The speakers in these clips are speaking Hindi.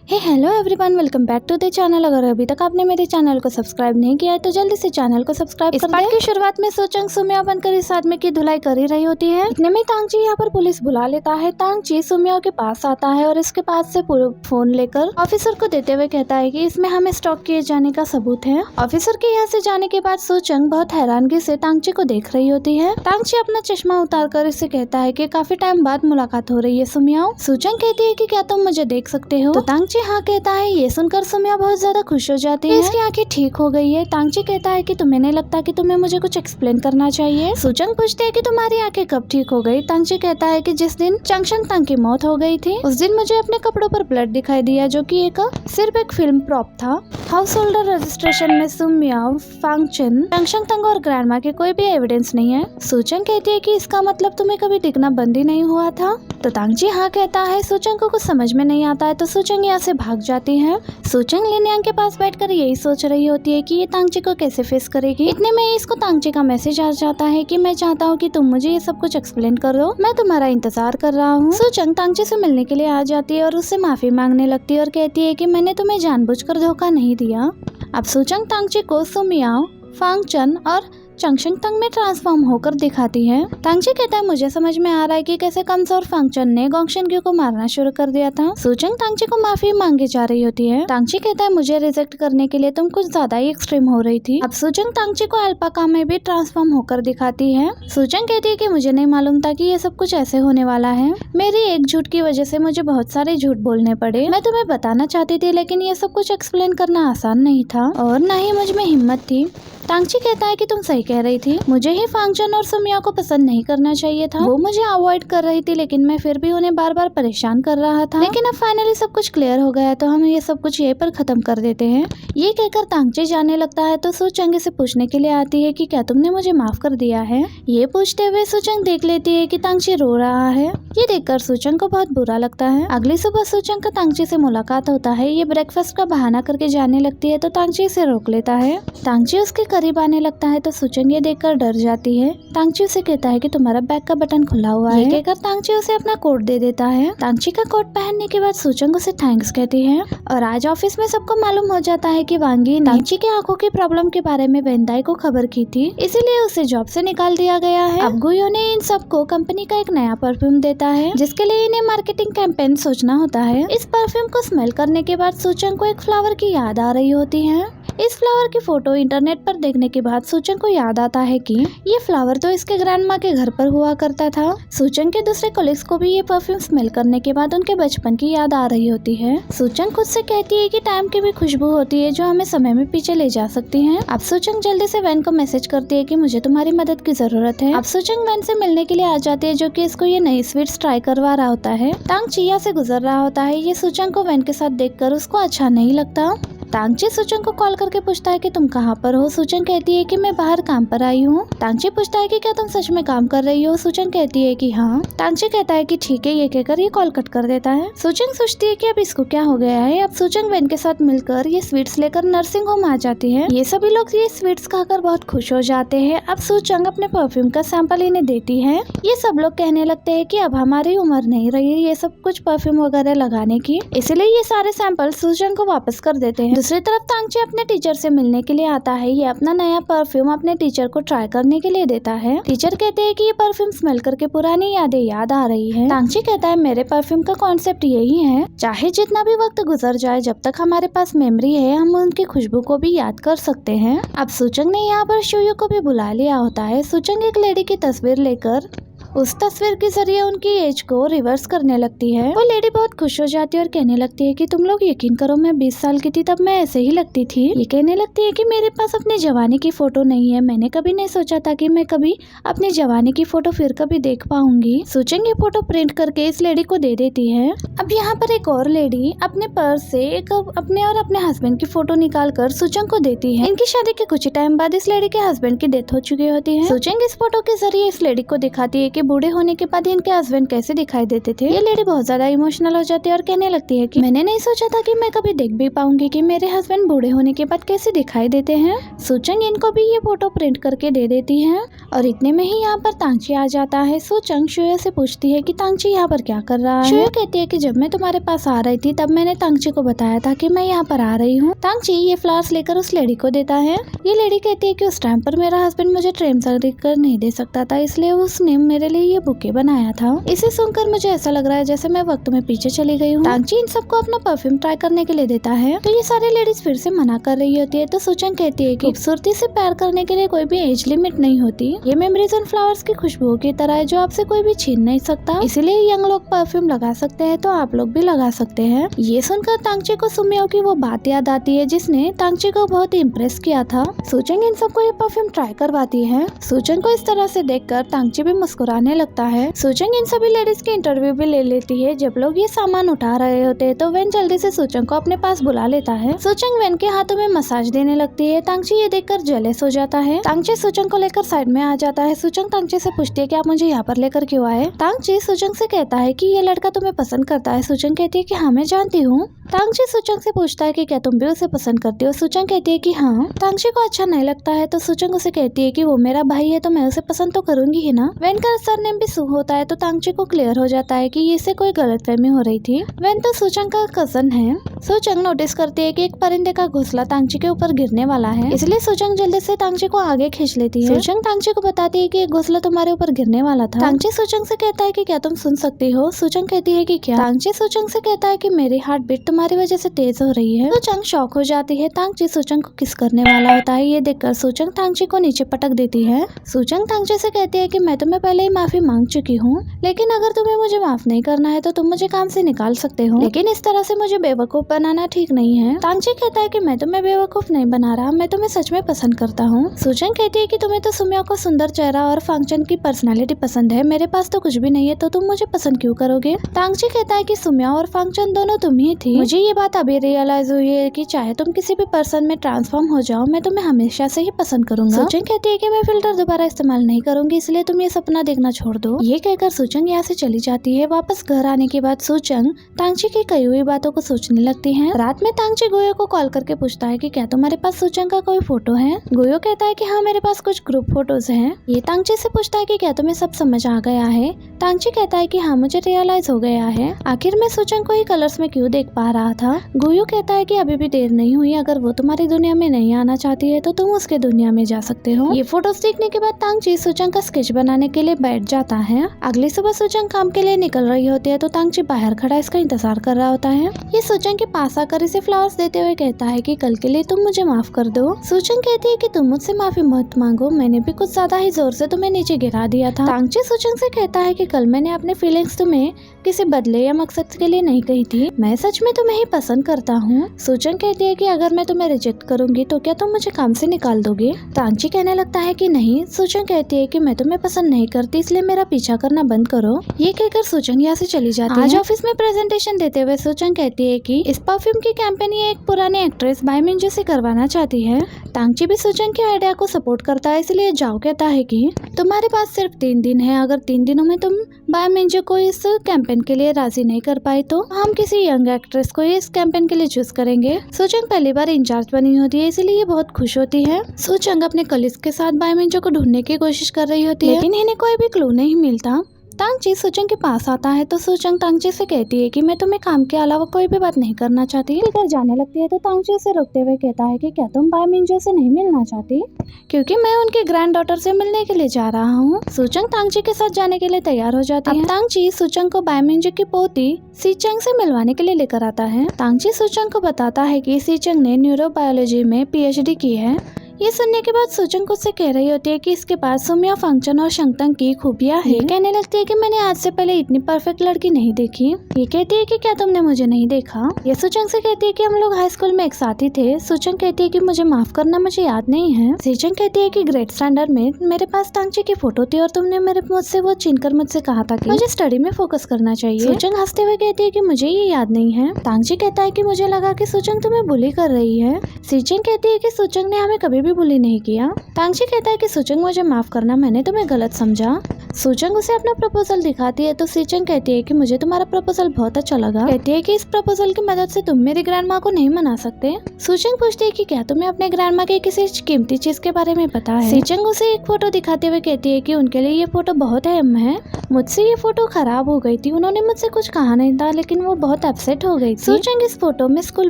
Hello everyone, welcome back to the channel. अगर अभी तक आपने मेरे चैनल को सब्सक्राइब नहीं किया है तो जल्दी से चैनल को सब्सक्राइब कर दें। इस पार्ट की शुरुआत में सोचंग सुमिया बनकर इस आदमी की धुलाई कर ही रही होती है। इतने में तांगची यहाँ पर पुलिस बुला लेता है। तांगची सुमिया के पास आता है और इसके पास से फोन लेकर ऑफिसर को देते हुए कहता है कि इसमें हमें स्टॉक किए जाने का सबूत है। ऑफिसर के यहाँ से जाने के बाद सोचंग बहुत हैरानगी से तांगची को देख रही होती है। तांगची अपना चश्मा उतार कर इसे कहता है कि काफी टाइम बाद मुलाकात हो रही है सुमिया। सोचंग कहती है कि क्या तुम मुझे देख सकते हो? तो तांगची हाँ कहता है। ये सुनकर सुमिया बहुत ज्यादा खुश हो जाती है। इसकी आंखें ठीक हो गई है। तांगची कहता है कि तुम्हें नहीं लगता कि तुम्हें मुझे कुछ एक्सप्लेन करना चाहिए? सूचंग पूछते है कि तुम्हारी आंखें कब ठीक हो गई? तांगची कहता है कि जिस दिन चंगशंग तंग की मौत हो गई थी उस दिन मुझे अपने कपड़ों पर ब्लड दिखाई दिया, जो कि सिर्फ एक फिल्म प्रॉप था। हाउस होल्डर रजिस्ट्रेशन में सुमिया, फांगचन, चंगशंग तंग और ग्रैंडमा के कोई भी एविडेंस नहीं है। सूचंग कहती है कि इसका मतलब तुम्हें कभी दिखना बंद ही नहीं हुआ था? तो तांगची हाँ कहता है। सूचंग को कुछ समझ में नहीं आता है तो सूचंग यहाँ से भाग जाती है। सूचंग लिनयांग के पास बैठकर यही सोच रही होती है कि ये तांगची को कैसे फेस करेगी। इतने में इसको तांगची का मैसेज आ जाता है कि मैं चाहता हूँ कि तुम मुझे ये सब कुछ एक्सप्लेन कर दो, मैं तुम्हारा इंतजार कर रहा हूँ। सूचंग तांगची से मिलने के लिए आ जाती है और उससे माफी मांगने लगती है और कहती है कि मैंने तुम्हें जानबूझकर धोखा नहीं दिया। अब सूचंग तांगची को सुमिया, फांगचन और चंगशंग तंग में ट्रांसफॉर्म होकर दिखाती है। तांगची कहता है मुझे समझ में आ रहा है कि कैसे कमजोर फांगचन ने गोंगशेनग्यू को मारना शुरू कर दिया था। सूचंग तांगची को माफी मांगे जा रही होती है। तांगची कहता है मुझे रिजेक्ट करने के लिए तुम कुछ ज्यादा ही एक्सट्रीम हो रही थी। अब सूचंग तांगची को अल्पाका में भी ट्रांसफॉर्म होकर दिखाती है। सूचंग कहती है कि मुझे नहीं मालूम था कि ये सब कुछ ऐसे होने वाला है। मेरी एक झूठ की वजह से मुझे बहुत सारे झूठ बोलने पड़े। मैं तुम्हें बताना चाहती थी लेकिन ये सब कुछ एक्सप्लेन करना आसान नहीं था और न ही मुझ में हिम्मत थी। तांगची कहता है कि तुम सही कह रही थी, मुझे ही फांगचन और सुमिया को पसंद नहीं करना चाहिए था। वो मुझे अवॉइड कर रही थी लेकिन मैं फिर भी उन्हें बार बार परेशान कर रहा था। लेकिन अब फाइनली सब कुछ क्लियर हो गया तो हम ये सब कुछ यहीं पर खत्म कर देते हैं। ये कहकर तांगची जाने लगता है तो सूचंग से पूछने के लिए आती है कि क्या तुमने मुझे माफ कर दिया है? ये पूछते हुए सूचंग देख लेती है कि तांगची रो रहा है। ये देखकर सूचंग को बहुत बुरा लगता है। अगली सुबह सूचंग का तांगची से मुलाकात होता है। ये ब्रेकफास्ट का बहाना करके जाने लगती है तो तांगची इसे रोक लेता है। तांगची उसके करीब आने लगता है तो सूचंग ये देखकर डर जाती है। तांगची उसे कहता है कि तुम्हारा बैग का बटन खुला हुआ है। ये कहकर तांगची उसे अपना कोट दे देता है। तांगची का कोट पहनने के बाद सूचंग उसे थैंक्स कहती है और आज ऑफिस में सबको मालूम हो जाता है कि वांगी ने तांगची की आंखों की प्रॉब्लम के बारे में वेंदाई को खबर की थी, इसीलिए उसे जॉब से निकाल दिया गया है। अब गुयो ने इन सबको कंपनी का एक नया परफ्यूम देता है जिसके लिए इन्हें मार्केटिंग कैंपेन सोचना होता है। इस परफ्यूम को स्मेल करने के बाद सूचंग को एक फ्लावर की याद आ रही होती है। इस फ्लावर की फोटो इंटरनेट पर देखने के बाद सूचंग को याद आता है कि ये फ्लावर तो इसके ग्रैंडमा के घर पर हुआ करता था। सूचंग के दूसरे कलीग्स को भी ये परफ्यूम स्मेल करने के बाद उनके बचपन की याद आ रही होती है। सूचंग खुद से कहती है कि टाइम की भी खुशबू होती है जो हमें समय में पीछे ले जा सकती है। अब सूचंग जल्दी से वैन को मैसेज करती है कि मुझे तुम्हारी मदद की जरूरत है। अब सूचंग वैन से मिलने के लिए आ जाती है जो कि इसको ये नई स्वीट्स ट्राई करवा रहा होता है। तांगची से गुजर रहा होता है। ये सूचंग को वैन के साथ देखकर उसको अच्छा नहीं लगता। तांगची सूचंग को कॉल करके पूछता है कि तुम कहाँ पर हो? सूचंग कहती है कि मैं बाहर काम पर आई हूँ। तांगची पूछता है कि क्या तुम सच में काम कर रही हो? सूचंग कहती है कि हाँ। तांगची कहता है कि ठीक है। ये कहकर ये कॉल कट कर देता है। सूचंग सोचती है कि अब इसको क्या हो गया है। अब सूचंग वैन के साथ मिलकर ये स्वीट्स लेकर नर्सिंग होम आ जाती है। ये सभी लोग ये स्वीट्स खाकर बहुत खुश हो जाते हैं। अब सूचंग अपने परफ्यूम का सैंपल इन्हें देती है। ये सब लोग कहने लगते हैं कि अब हमारी उम्र नहीं रही ये सब कुछ परफ्यूम वगैरह लगाने की, इसलिए ये सारे सैंपल सूचंग को वापस कर देते हैं। दूसरी तरफ तांगची अपने टीचर से मिलने के लिए आता है। ये अपना नया परफ्यूम अपने टीचर को ट्राई करने के लिए देता है। टीचर कहते हैं कि ये परफ्यूम स्मेल करके पुरानी यादें याद आ रही है। तांगची कहता है मेरे परफ्यूम का कॉन्सेप्ट यही है, चाहे जितना भी वक्त गुजर जाए जब तक हमारे पास मेमोरी है हम उनकी खुशबू को भी याद कर सकते हैं। अब सूचंग ने यहाँ पर शुयू को भी बुला लिया होता है। सूचंग एक लेडी की तस्वीर लेकर उस तस्वीर के जरिए उनकी एज को रिवर्स करने लगती है। वो लेडी बहुत खुश हो जाती है और कहने लगती है कि तुम लोग यकीन करो मैं 20 साल की थी तब मैं ऐसे ही लगती थी। ये कहने लगती है कि मेरे पास अपने जवानी की फोटो नहीं है। मैंने कभी नहीं सोचा था कि मैं कभी अपनी जवानी की फोटो फिर कभी देख पाऊंगी। सूचंग ये फोटो प्रिंट करके इस लेडी को दे देती है। अब यहाँ पर एक और लेडी अपने पर्स से एक अपने और अपने हस्बैंड की फोटो निकाल कर सूचंग को देती है। इनकी शादी के कुछ टाइम बाद इस लेडी के हस्बैंड की डेथ हो चुकी होती है। सूचंग इस फोटो के जरिए इस लेडी को दिखाती है कि बूढ़े होने के बाद इनके हस्बैंड कैसे दिखाई देते थे। ये लेडी बहुत ज्यादा इमोशनल हो जाती है और कहने लगती है कि मैंने नहीं सोचा था कि मैं कभी देख भी पाऊंगी कि मेरे हस्बैंड बूढ़े होने के बाद कैसे दिखाई देते हैं। सूचंग इनको भी ये फोटो प्रिंट करके दे देती है और इतने में ही यहाँ पर तांगची आ जाता है। सूचंग शुयो से पूछती है कि तांगची यहाँ पर क्या कर रहा है। शुयो कहती है कि जब मैं तुम्हारे पास आ रही थी तब मैंने तांगची को बताया था कि मैं यहाँ पर आ रही हूँ। तांगची ये फ्लावर्स लेकर उस लेडी को देता है। ये लेडी कहती है कि उस टाइम पर मेरा हस्बैंड मुझे ट्रेन कर नहीं दे सकता था, इसलिए उसने मेरे लिए ये बुके बनाया था। इसे सुनकर मुझे ऐसा लग रहा है जैसे मैं वक्त में पीछे चली गई हूँ। तांगची इन सबको अपना परफ्यूम ट्राई करने के लिए देता है तो ये सारी लेडीज फिर से मना कर रही होती है। तो सूचंग कहती है कि खूबसूरती से प्यार करने के लिए कोई भी एज लिमिट नहीं होती। ये मेमोरीज उन फ्लावर्स की खुशबू की तरह है जो आपसे कोई भी छीन नहीं सकता, इसीलिए यंग लोग परफ्यूम लगा सकते हैं तो आप लोग भी लगा सकते हैं। ये सुनकर तांगची को सुमियो की वो बात याद आती है जिसने तांगची को बहुत ही इम्प्रेस किया था। सूचंग इन सबको ये परफ्यूम ट्राई करवाती है। सूचंग को इस तरह से देखकर तांगची भी मुस्कुराने लगता है। सूचंग इन सभी लेडीज की इंटरव्यू भी ले लेती है। जब लोग ये सामान उठा रहे होते हैं तो वेन जल्दी से सूचंग को अपने पास बुला लेता है। सूचंग वेन के हाथों में मसाज देने लगती है। तांगची ये देखकर जेलस हो जाता है। तांगची सूचंग को लेकर साइड में आ जाता है। सूचंग तांगची से पूछती है कि आप मुझे यहाँ पर लेकर क्यों आए। तांगची सूचंग से कहता है कि ये लड़का तुम्हें पसंद करता है। सूचंग कहती है कि हाँ मैं जानती हूँ। तांगची सूचंग से पूछता है कि क्या तुम भी उसे पसंद करती हो। सूचंग कहती है कि हाँ। तांगची को अच्छा नहीं लगता है तो सूचंग उसे कहती है कि वो मेरा भाई है तो मैं उसे पसंद तो करूंगी ही ना। वेन का सरनेम भी सू होता है तो तांगची को क्लियर हो जाता है कि इससे कोई गलतफहमी हो रही थी। वेन तो सूचंग का कजन है। सूचंग नोटिस करती है कि एक परिंदे का घोंसला तांगची के ऊपर गिरने वाला है, इसलिए सूचंग जल्दी से तांगची को आगे खींच लेती है। सूचंग तांगची को बताती है कि एक घोंसला तुम्हारे ऊपर गिरने वाला था। तांगची सूचंग से कहता है कि क्या तुम सुन सकती हो। सूचंग कहती है कि क्या। तांगची सूचंग से कहता है कि मेरी हार्ट बीट तुम्हारी वजह से तेज हो रही है। सूचंग शॉक हो जाती है। तांगची सूचंग को किस करने वाला होता है ये देखकर सूचंग तांगची को नीचे पटक देती है। सूचंग तांगची से कहती है कि मैं तुम्हें पहले ही माफी मांग चुकी हूँ, लेकिन अगर तुम्हें मुझे माफ नहीं करना है तो तुम मुझे काम से निकाल सकते हो, लेकिन इस तरह से मुझे बेवकूफ बनाना ठीक नहीं है। तांगची कहता है कि मैं तुम्हें बेवकूफ नहीं बना रहा, मैं तुम्हें सच में पसंद करता हूँ। सूचंग कहती है कि तुम्हें तो सुमियो को सुंदर चेहरा और फांगचन की पर्सनालिटी पसंद है, मेरे पास तो कुछ भी नहीं है तो तुम मुझे पसंद क्यों करोगे। तांगची कहता है कि सुमियो और फांगचन दोनों तुम ही थी। मुझे ये बात अभी रियलाइज हुई है कि चाहे तुम किसी भी पर्सन में ट्रांसफॉर्म हो जाओ मैं तुम्हें हमेशा से ही पसंद करूंगा। सूचंग कहती है कि मैं फिल्टर दोबारा इस्तेमाल नहीं करूंगी, इसलिए तुम ये सपना देखना छोड़ दो। ये कहकर सूचंग यहाँ से चली जाती है। वापस घर आने के बाद सूचंग तांगची की कही हुई बातों को सोचने लगती है। रात में तांगची गोयो को कॉल करके पूछता है कि क्या तुम्हारे पास सूचंग का कोई फोटो है। गोयो कहता है कि हाँ मेरे पास कुछ ग्रुप फोटोज हैं। ये तांगची से पूछता है कि क्या तुम्हें सब समझ आ गया है। तांगची कहता है कि हाँ मुझे रियलाइज हो गया है, आखिर मैं सूचंग को ही कलर्स में क्यों देख पा रहा था। गोयो कहता है कि अभी भी देर नहीं हुई, अगर वो तुम्हारी दुनिया में नहीं आना चाहती है तो तुम उसके दुनिया में जा सकते हो। ये फोटोज देखने के बाद तांगची सूचंग का स्केच बनाने के लिए बैठ जाता है। अगली सुबह सूचंग काम के लिए निकल रही होती है तो तांगची बाहर खड़ा इसका इंतजार कर रहा होता है। ये सूचंग के पास आकर इसे फ्लावर्स देते हुए कहता है कि कल के लिए तुम मुझे माफ कर दो। सूचंग कहती है कि तुम मुझसे माफी मत मांगो, मैंने भी कुछ ज्यादा ही जोर से तुम्हें नीचे गिरा दिया था। तांगची सूचंग से कहता है कि कल मैंने अपने फीलिंग्स तुम्हें किसी बदले या मकसद के लिए नहीं कही थी, मैं सच में तुम्हें ही पसंद करता हूँ। सूचंग कहती है कि अगर मैं तुम्हें रिजेक्ट करूंगी तो क्या तुम मुझे काम से निकाल दोगे। तांगची कहने लगता है कि नहीं। सूचंग कहती है कि मैं तुम्हें पसंद नहीं करती, इसलिए मेरा पीछा करना बंद करो। ये कहकर सूचंग यहाँ से चली जाती है। आज ऑफिस में प्रेजेंटेशन देते हुए सूचंग कहती है कि इस परफ्यूम की कैंपेन ये एक पुरानी एक्ट्रेस बाय मिंजो से करवाना चाहती है। तांगची भी सूचंग के आइडिया को सपोर्ट करता है, इसलिए जाओ कहता है कि तुम्हारे पास सिर्फ 3 दिन है, अगर 3 दिनों में तुम बाय मिंजो को इस कैंपेन के लिए राजी नहीं कर पाई तो हम किसी यंग एक्ट्रेस को इस कैंपेन के लिए चूज करेंगे। सूचंग पहली बार इंचार्ज बनी होती है, इसीलिए ये बहुत खुश होती है। सूचंग अपने कलीग्स के साथ बाय मिंजो को ढूंढने की कोशिश कर रही होती है, लेकिन इन्हें कोई भी क्लू नहीं मिलता। तांगची सूचंग के पास आता है तो सूचंग तांगची से कहती है कि मैं तुम्हें काम के अलावा कोई भी बात नहीं करना चाहती। घर जाने लगती है तो तांगची उसे रोकते हुए कहता है कि क्या तुम बाय मिंजो से नहीं मिलना चाहती, क्योंकि मैं उनके ग्रैंड डॉटर से मिलने के लिए जा रहा हूँ। सूचंग तांगची के साथ जाने के लिए तैयार हो जाती है। तांगची सूचंग को बाय मिंजो की पोती सीचंग से मिलवाने के लिए लेकर आता है। तांगची सूचंग को बताता है कि सीचंग ने न्यूरोबायोलॉजी में PhD की है। ये सुनने के बाद सूचंग उससे कह रही होती है कि इसके पास सुमियो, फांगचन और शंगतंग की खूबियां हैं। ये कहने लगती है कि मैंने आज से पहले इतनी परफेक्ट लड़की नहीं देखी। ये कहती है कि क्या तुमने मुझे नहीं देखा। ये सूचंग से कहती है कि हम लोग हाई स्कूल में एक साथ ही थे। सूचंग कहती है कि मुझे माफ करना, मुझे याद नहीं है। सूचंग कहती है कि ग्रेट स्टैंडर्ड में मेरे पास तांगची की फोटो थी और तुमने मेरे मुझसे वो छीनकर मुझसे कहा था कि मुझे स्टडी में फोकस करना चाहिए। सूचंग हंसते हुए कहती है कि मुझे ये याद नहीं है। तांगची कहता है कि मुझे लगा कि सूचंग तुम्हें बुली कर रही है। सूचंग कहती है कि सूचंग ने हमें कभी भी बुली नहीं किया। तांगची कहता है कि सूचंग मुझे माफ करना, मैंने तुम्हें गलत समझा। सूचंग उसे अपना प्रपोजल दिखाती है तो सीचंग कहती है कि मुझे तुम्हारा प्रपोजल बहुत अच्छा लगा। कहती है कि इस प्रपोजल की मदद से तुम मेरी ग्रैंड माँ को नहीं मना सकते। सूचंग पूछती है कि क्या तुम्हें अपने ग्रैंड माँ के किसी कीमती चीज के बारे में पता है। सीचंग उसे एक फोटो दिखाते हुए कहती है कि उनके लिए ये फोटो बहुत अहम है। मुझसे ये फोटो खराब हो गई थी, उन्होंने मुझसे कुछ कहा नहीं था लेकिन वो बहुत अपसेट हो गई थी। सूचंग इस फोटो में स्कूल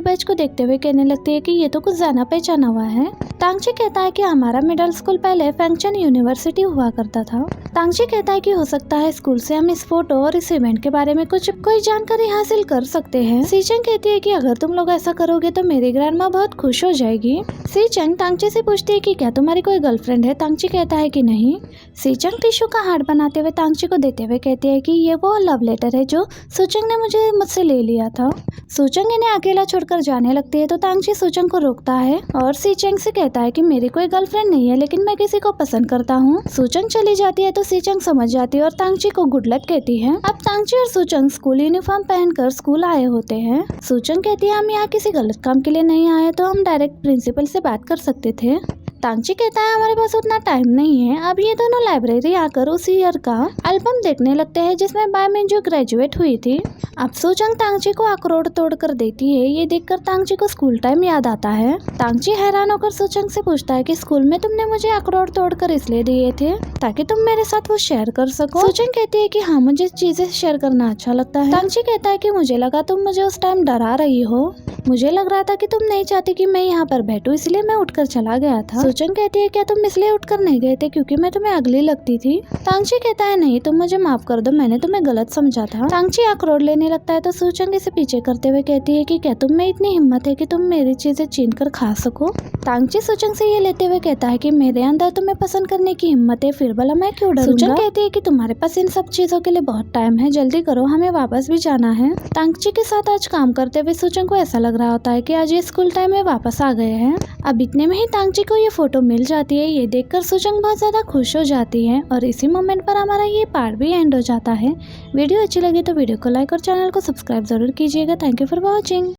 बैच को देखते हुए कहने लगती है कि ये तो कुछ जाना पहचाना हुआ है। तांगची कहता है कि हमारा मिडिल स्कूल पहले फंक्शन यूनिवर्सिटी हुआ करता था। तांगची कहता है कि हो सकता है स्कूल से हम इस फोटो और इस इवेंट के बारे में कोई जानकारी हासिल कर सकते हैं। सीचंग कहती है कि अगर तुम लोग ऐसा करोगे तो मेरी ग्रैंड माँ बहुत खुश हो जाएगी। सीचंग तांगची से पूछती है कि क्या तुम्हारी कोई गर्लफ्रेंड है। तांगची कहता है कि नहीं। सीचंग टिश्यू का हार्ट बनाते हुए तांगची को देते हुए कहती है कि ये वो लव लेटर है जो सूचंग ने मुझसे ले लिया था। सूचंग इन्हें अकेला छोड़कर जाने लगती है तो तांगची सूचंग को रोकता है और सीचंग से कहता है कि मेरी कोई गर्लफ्रेंड नहीं है लेकिन मैं किसी को पसंद करता हूँ। सूचंग चली जाती है तो सीचंग समझ जाती है और तांगची को गुड लक कहती है। अब तांगची और सूचंग स्कूल यूनिफॉर्म पहनकर स्कूल आए होते हैं। सूचंग कहती है हम यहाँ किसी गलत काम के लिए नहीं आए तो हम डायरेक्ट प्रिंसिपल से बात कर सकते थे। तांगची कहता है हमारे पास उतना टाइम नहीं है। अब ये दोनों लाइब्रेरी आकर उसी ईयर का एल्बम देखने लगते हैं जिसमें बायमिंजू ग्रेजुएट हुई थी। अब सूचंग तांगची को अखरोट तोड़ कर देती है। ये देखकर तांगची को स्कूल टाइम याद आता है। तांगची हैरान होकर सूचंग से पूछता है कि स्कूल में तुमने मुझे अखरोट तोड़कर इसलिए दिए थे ताकि तुम मेरे साथ वो शेयर कर सको। सूचंग कहती है कि हाँ मुझे चीजें शेयर करना अच्छा लगता है। तांगची कहता है कि मुझे लगा तुम मुझे उस टाइम डरा रही हो। मुझे लग रहा था कि तुम नहीं चाहती कि मैं यहाँ पर बैठूं इसलिए मैं उठकर चला गया था। सूचंग कहती है क्या तुम इसलिए उठकर नहीं गए थे क्योंकि मैं तुम्हें अगली लगती थी। तांगची कहता है नहीं तुम मुझे माफ कर दो, मैंने तुम्हें गलत समझा था। तांगची अखरोट लेने लगता है तो सूचंग इसे पीछे करते हुए कहती है कि क्या तुम में इतनी हिम्मत है कि तुम मेरी चीजें छीन कर खा सको। तांगची सूचंग से ये लेते हुए कहता है कि मेरे अंदर तुम्हें पसंद करने की हिम्मत है, फिर भला मैं क्यों डरूंगा। सूचंग कहती है कि तुम्हारे पास इन सब चीजों के लिए बहुत टाइम है, जल्दी करो हमें वापस भी जाना है। तांगची के साथ आज काम करते हुए सूचंग को ऐसा लग रहा होता है कि आज ये स्कूल टाइम में वापस आ गए हैं। अब इतने में ही तांगची को ये फोटो मिल जाती है। ये देखकर सूचंग बहुत ज्यादा खुश हो जाती है और इसी मोमेंट पर हमारा ये पार्ट भी एंड हो जाता है। वीडियो अच्छी लगी तो वीडियो को लाइक और चैनल को सब्सक्राइब जरूर कीजिएगा। Thank you for watching.